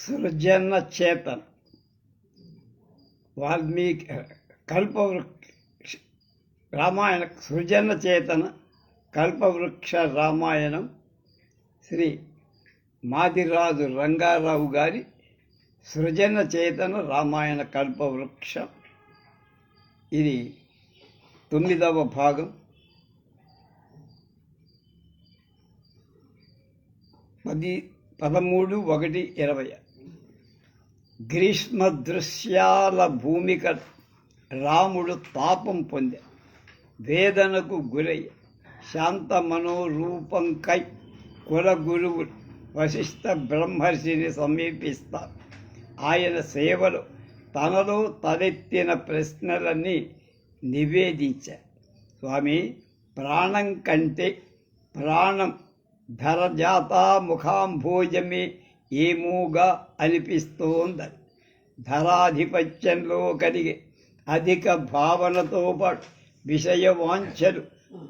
సృజన చేతన్ వాల్మీకి కల్పవృక్ష రామాయణ సృజన చేతన కల్పవృక్ష రామాయణం శ్రీ మాదిరాజు రంగారావు గారి సృజన చేతన రామాయణ కల్పవృక్షం. ఇది 9వ భాగం. 13/1/20. గ్రీష్మ దృశ్యాల భూమిక రాముడు తాపం పొందే వేదనకు గురై శాంత మనోరూపంకై కులగురువు వశిష్ఠ బ్రహ్మర్షిని సమీపిస్తారు. ఆయన సేవలో తనలో తలెత్తిన ప్రశ్నలన్నీ నివేదించారు. స్వామి, ప్రాణం కంటే ప్రాణం ధరజాతా ముఖాంభోజమే ఏమోగా అనిపిస్తోందని. ధరాధిపత్యంలో కలిగే అధిక భావనతో పాటు విషయవాంఛలు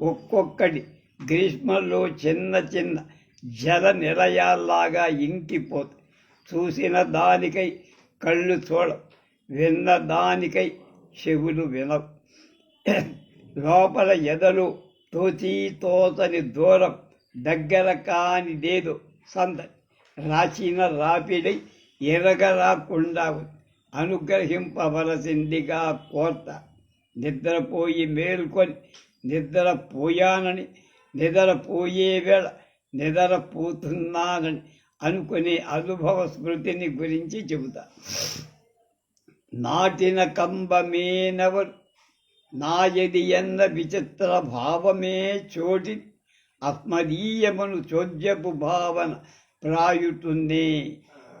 ఒక్కొక్కటి గ్రీష్మంలో చిన్న చిన్న జల నిలయాల్లాగా ఇంకిపోతాయి. చూసిన దానికై కళ్ళు చూడవు, విన్న దానికై చెవులు వినవు. లోపల ఎదలు తోచని దూరం, దగ్గర కానిదేదో సందడి, రాచిన రాపిడై ఎరగరాకుండా అనుగ్రహింపవలసిందిగా కోర్త. నిద్రపోయి మేల్కొని నిద్రపోయానని, నిద్రపోయే వేళ నిద్రపోతున్నానని అనుకునే అనుభవ స్మృతిని గురించి చెబుతా. నాటిన కంబమేనవరు నాయది ఎన్న విచిత్ర భావమే చోటి ఆత్మదీయమును చోద్యపు భావన ప్రాయుతుందే.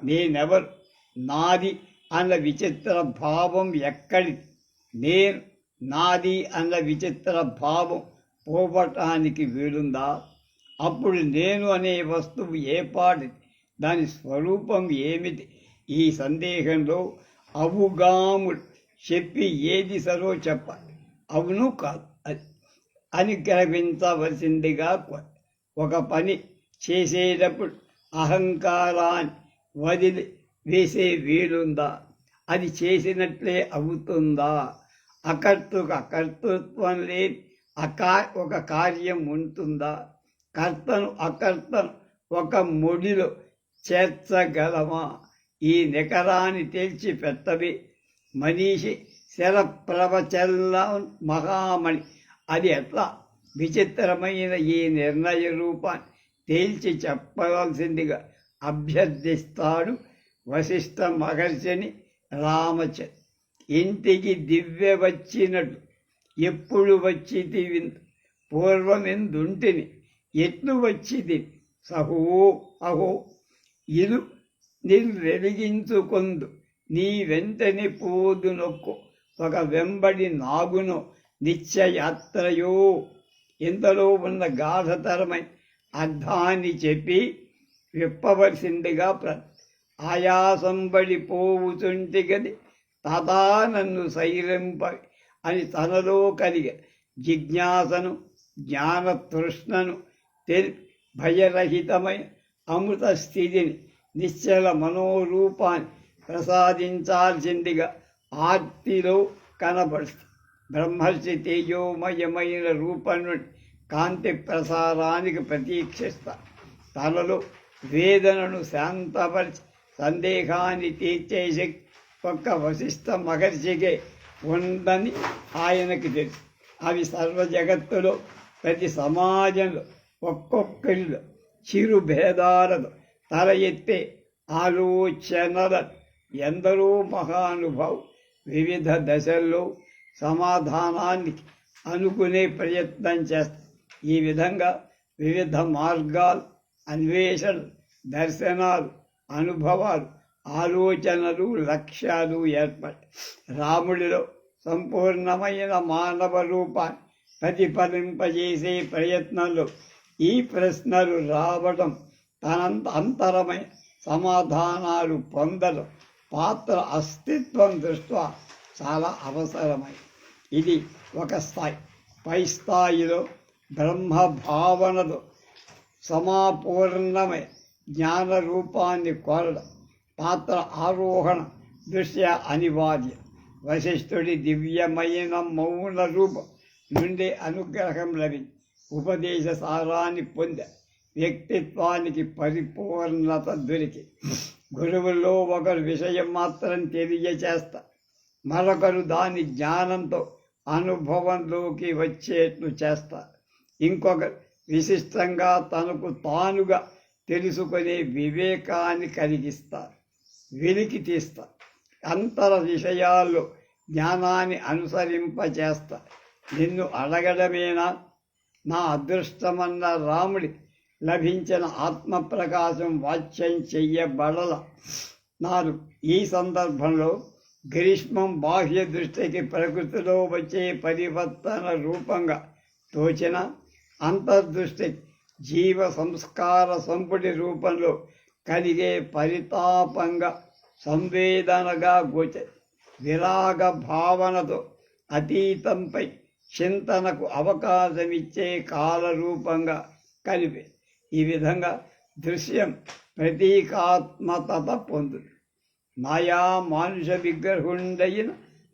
నేనెవరు, నాది అన్న విచిత్ర భావం ఎక్కడి, నేను నాది అన్న విచిత్ర భావం పోవటానికి వీలుందా? అప్పుడు నేను అనే వస్తువు ఏపాటి, దాని స్వరూపం ఏమిటి? ఈ సందేహంలో అవుగాముడు చెప్పి ఏది సరో చెప్పాలి. అవును కాదు అని గ్రహించవలసిందిగా ఒక పని చేసేటప్పుడు అహంకారాన్ని వదిలి వేసే వీలుందా? అది చేసినట్లే అవుతుందా? అకర్తృత్వం లేని ఒక కార్యం ఉంటుందా? కర్తను అకర్తను ఒక ముడిలో చేర్చగలమా? ఈ నికరాన్ని తేల్చి పెట్టవే మనీషి శరప్రవచల్ల మహామణి. అది ఎట్లా? విచిత్రమైన ఈ నిర్ణయ రూపాన్ని తేల్చి చెప్పవలసిందిగా అభ్యర్థిస్తాడు వశిష్ఠ మహర్షిని రామచంద్ర. ఇంటికి దివ్య వచ్చినట్టు ఎప్పుడు వచ్చితి విందు, పూర్వమెందుంటిని ఎట్లు వచ్చితి సహో అహో. ఇలు వెలిగించుకొందు నీ వెంటనే పోదు నొక్కు, ఒక వెంబడి నాగునో నిత్యయాత్రయో. ఇంతలో ఉన్న గాఢతరమై అర్థాన్ని చెప్పి విప్పవలసిందిగా ఆయాసంబడి పోవుచుంటి గది తదా నన్ను సైరింప అని తనలో కలిగే జిజ్ఞాసను జ్ఞానతృష్ణను తెలిపి భయరహితమైన అమృత స్థితిని నిశ్చల మనోరూపాన్ని ప్రసాదించాల్సిందిగా ఆర్తిలో కనబడుతుంది. బ్రహ్మర్షి తేజోమయమైన రూపం నుండి కాంతి ప్రసారానికి ప్రతీక్షిస్తా. తనలో వేదనను శాంతపరిచి సందేహాన్ని తీర్చే శక్తి ఒక్క వశిష్ఠ మహర్షికే ఉందని ఆయనకి తెలుసు. అవి సర్వ జగత్తులో ప్రతి సమాజంలో ఒక్కొక్కరిలో చిరు భేదాలతో తల ఎత్తే ఆలోచనల ఎందరో మహానుభావు వివిధ దశల్లో సమాధానానికి అనుకునే ప్రయత్నం చేస్తారు. ఈ విధంగా వివిధ మార్గాలు, అన్వేషణలు, దర్శనాలు, అనుభవాలు, ఆలోచనలు, లక్ష్యాలు ఏర్పడి రాముడిలో సంపూర్ణమైన మానవ రూపాన్ని ప్రతిఫలింపజేసే ప్రయత్నంలో ఈ ప్రశ్నలు రావడం, తనంత అంతరమైన సమాధానాలు పొందడం పాత్ర అస్తిత్వం దృష్ట్యా చాలా అవసరమై. ఇది ఒక స్థాయి. పై స్థాయిలో బ్రహ్మభావనతో సమాపూర్ణమై జ్ఞాన రూపాన్ని కోరడం పాత్ర ఆరోహణ దృష్ట్యా అనివార్యం. వశిష్ఠుడి దివ్యమైన మౌన రూపం నుండి అనుగ్రహం లభించి ఉపదేశ సారాన్ని పొంద వ్యక్తిత్వానికి పరిపూర్ణత దొరికి. గురువుల్లో ఒకరు విషయం మాత్రం తెలియచేస్తా, మరొకరు దాని జ్ఞానంతో అనుభవంలోకి వచ్చేట్లు చేస్తారు. ఇంకొకరు విశిష్టంగా తనకు తానుగా తెలుసుకునే వివేకాన్ని కలిగిస్తారు, వెలికి తీస్తారు. అంతర విషయాల్లో జ్ఞానాన్ని అనుసరింపచేస్తారు. నిన్ను అడగడమేనా నా అదృష్టమన్న రాముడి లభించిన ఆత్మప్రకాశం వాచ్యం చెయ్యబడల నారు. ఈ సందర్భంలో గ్రీష్మం బాహ్య దృష్టికి ప్రకృతిలో వచ్చే పరివర్తన రూపంగా తోచిన, అంతర్దృష్టి జీవ సంస్కార సంపుటి రూపంలో కలిగే పరితాపంగా సంవేదనగా గోచరి. విరాగ భావనతో అతీతంపై చింతనకు అవకాశమిచ్చే కాలరూపంగా కలిపే. ఈ విధంగా దృశ్యం ప్రతీకాత్మత పొందు. మాయా మానుష విగ్రహుండైన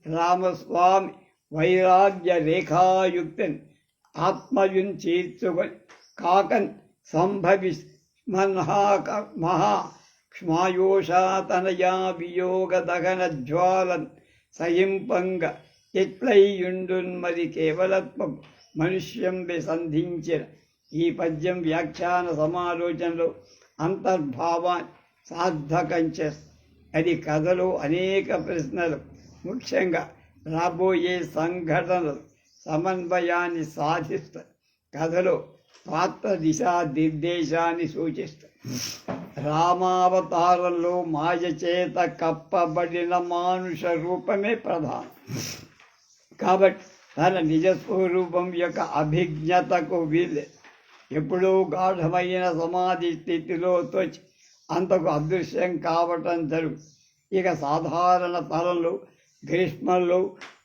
రామస్వామి వైరాగ్య రేఖాయుక్తిని ఆత్మయున్ చేర్చుకొని కాకన్ సంభవి మహాక్ష్మాయోషాతనయా వియోగ దహన జ్వాలన్ సహింపంగ ఎట్లయ్యుండున్మది కేవలత్వం మనుష్యం సంధించిన. ఈ పద్యం వ్యాఖ్యాన సమాలోచనలో అంతర్భావాన్ని సార్థకం చేస్తుంది. అది కథలో అనేక ప్రశ్నలు, ముఖ్యంగా రాబోయే సంఘటనలు సమన్వయాన్ని సాధిస్తుంది. కథలో పాత్ర దిశా నిర్దేశాన్ని సూచిస్తుంది. రామావతారంలో మాయ చేత కప్పబడిన మానుష రూపమే ప్రధానం కాబట్టి తన నిజస్వరూపం యొక్క అభిజ్ఞతకు వీలే. ఎప్పుడూ గాఢమైన సమాధి స్థితిలో తోచి అంతకు అదృశ్యం కావటం జరుగు. ఇక సాధారణ తరంలో గ్రీష్మంలో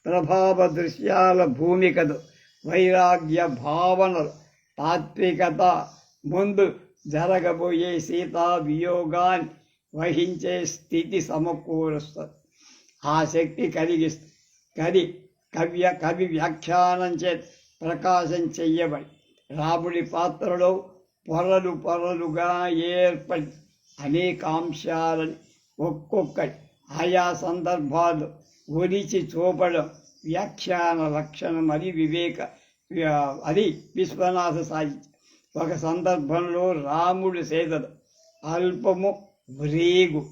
ప్రభావ దృశ్యాల భూమికలు, వైరాగ్య భావనలు, తాత్వికత ముందు జరగబోయే సీతా వియోగాన్ని వహించే స్థితి సమకూరుస్తుంది. ఆ శక్తి కలిగిస్తుంది. కవి వ్యాఖ్యానం చే ప్రకాశం చెయ్యబడి రాముడి పాత్రలో పొరలుగా ఏర్పడి అనేక అంశాలని ఒక్కొక్కటి ఆయా సందర్భాల్లో ఒలిచి చూపడం వ్యాఖ్యాన లక్షణం. అది విశ్వనాథ సాహిత్యం. ఒక సందర్భంలో రాముడు సేదలు అల్పము వ్రేగు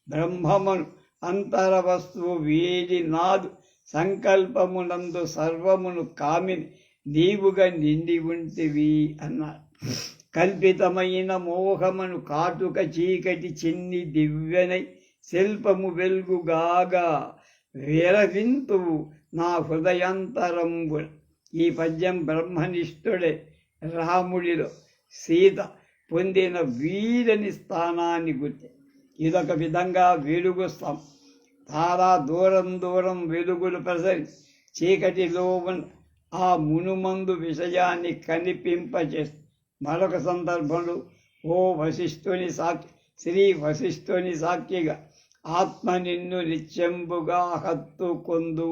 బ్రహ్మమును అంతర వస్తువు వీడి నాదు సంకల్పమునందు సర్వమును కామిని నీవుగా నిండి ఉంటివి అన్నాడు. కల్పితమైన మోహమును కాటుక చీకటి చిన్ని దివ్యనై శిల్పము వెల్గుగాగా విరవింతువు నా హృదయాంతరంబు. ఈ పద్యం బ్రహ్మనిష్ఠుడే రాముడిలో సీత పొందిన వీరని స్థానాన్ని గుర్తి. ఇదొక విధంగా వెలుగు స్తంభం. చాలా దూరం వెలుగులు ప్రసరి చీకటిలో ఉన్న ఆ మునుమందు విషయాన్ని కనిపింపచేస్తుంది. మరొక సందర్భంలో శ్రీ వశిష్ఠుని సాక్షిగా ఆత్మ నిన్ను నిత్యంబుగా హత్తుకొందు.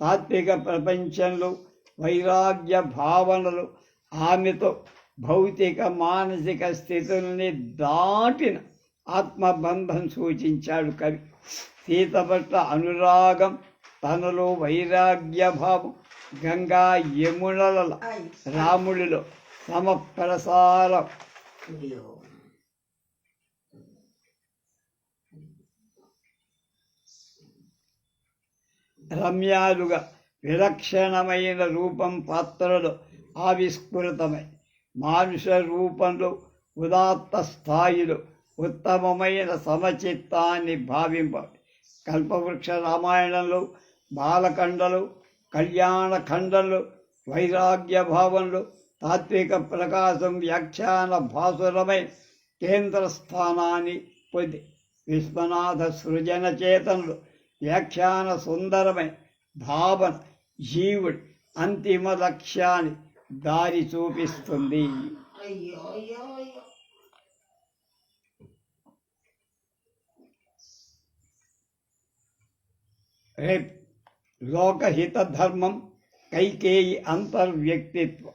తాత్విక ప్రపంచంలో వైరాగ్య భావనలు ఆమెతో భౌతిక మానసిక స్థితుల్ని దాటిన ఆత్మబంధం సూచించాడు కవి. సీత పట్ల అనురాగం, తనలో వైరాగ్య భావం గంగా యమునల రాముడిలో సమప్రసారం. రమ్యాలుగా విలక్షణమైన రూపం పాత్రలో ఆవిష్కృతమై మానుష రూపంలో ఉదాత్త స్థాయిలో ఉత్తమమైన సమచిత్తాన్ని భావింపాలి. కల్పవృక్ష రామాయణంలో, బాలకండలో, కళ్యాణఖండంలో వైరాగ్య భావంలో తాత్విక ప్రకాశం వ్యాఖ్యాన భాసురమైన కేంద్ర స్థానాన్ని పొంది విశ్వనాథ సృజన చేతనలో వ్యాఖ్యాన సుందరమైన భావన జీవుడి అంతిమ లక్ష్యాన్ని దారి చూపిస్తుంది. రేపు లోకహిత ధర్మం, కైకేయి అంతర్వ్యక్తిత్వం.